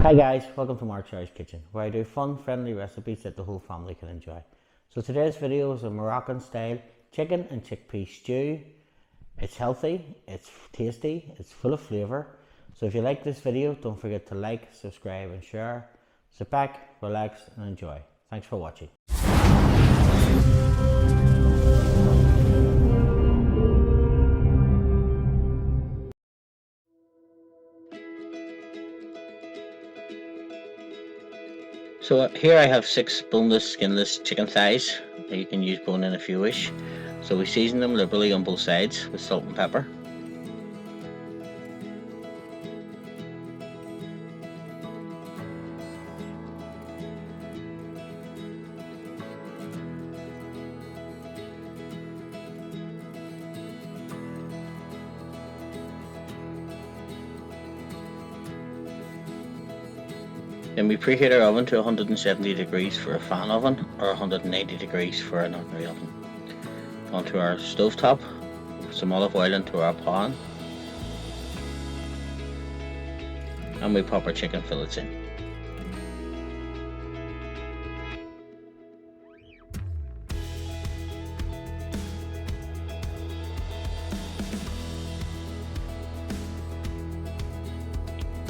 Hi guys, welcome to Mark's Irish Kitchen, where I do fun, friendly recipes that the whole family can enjoy. So today's video is a Moroccan style chicken and chickpea stew. It's healthy, it's tasty, it's full of flavour. So if you like this video, don't forget to like, subscribe and share. Sit back, relax and enjoy. Thanks for watching. So here I have 6 boneless, skinless chicken thighs. You can use bone in if you wish. So we season them liberally on both sides with salt and pepper. Then we preheat our oven to 170 degrees for a fan oven or 190 degrees for an ordinary oven. Onto our stovetop, put some olive oil into our pan, and we pop our chicken fillets in.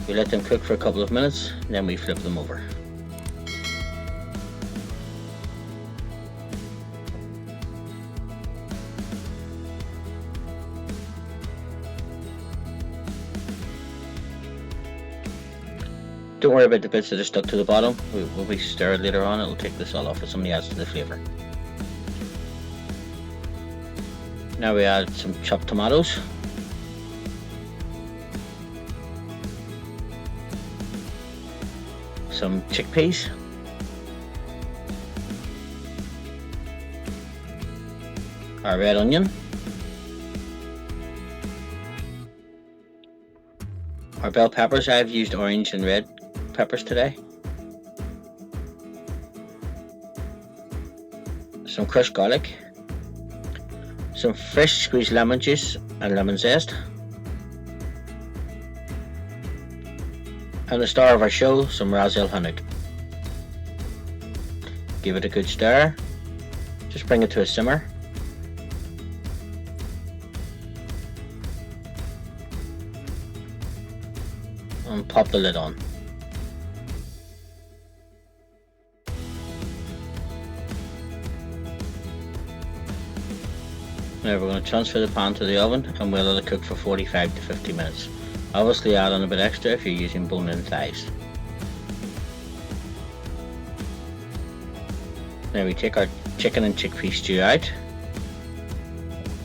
We let them cook for a couple of minutes, and then we flip them over. Don't worry about the bits that are stuck to the bottom. When we stir it later on, it'll take this all off. It only adds to the flavour. Now we add some chopped tomatoes. Some chickpeas. Our red onion. Our bell peppers. I've used orange and red peppers today. Some crushed garlic. Some fresh squeezed lemon juice and lemon zest. And the star of our show, some ras el hanout. Give it a good stir. Just bring it to a simmer. And pop the lid on. Now we're going to transfer the pan to the oven and we'll let it cook for 45 to 50 minutes. Obviously add on a bit extra if you're using bone-in thighs. Now we take our chicken and chickpea stew out,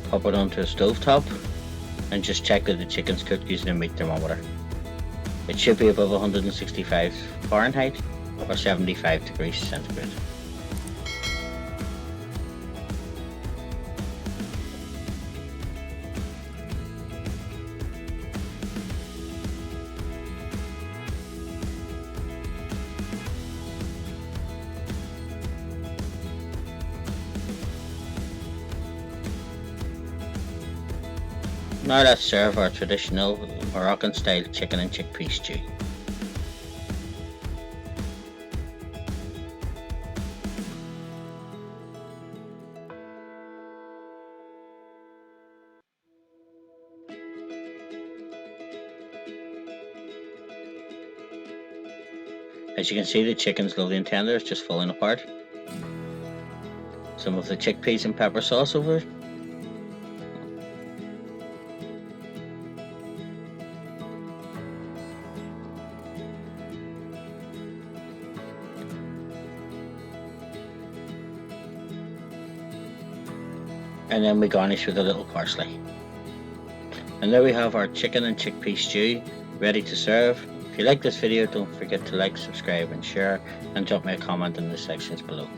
pop it onto a stove top and just check that the chicken's cooked using a meat thermometer. It should be above 165 Fahrenheit or 75 degrees centigrade. Now let's serve our traditional Moroccan style chicken and chickpea stew. As you can see, the chicken's lovely and tender, it's just falling apart. Some of the chickpeas and pepper sauce over it. And then we garnish with a little parsley. And there we have our chicken and chickpea stew ready to serve. If you like this video, don't forget to like, subscribe and share, and drop me a comment in the sections below.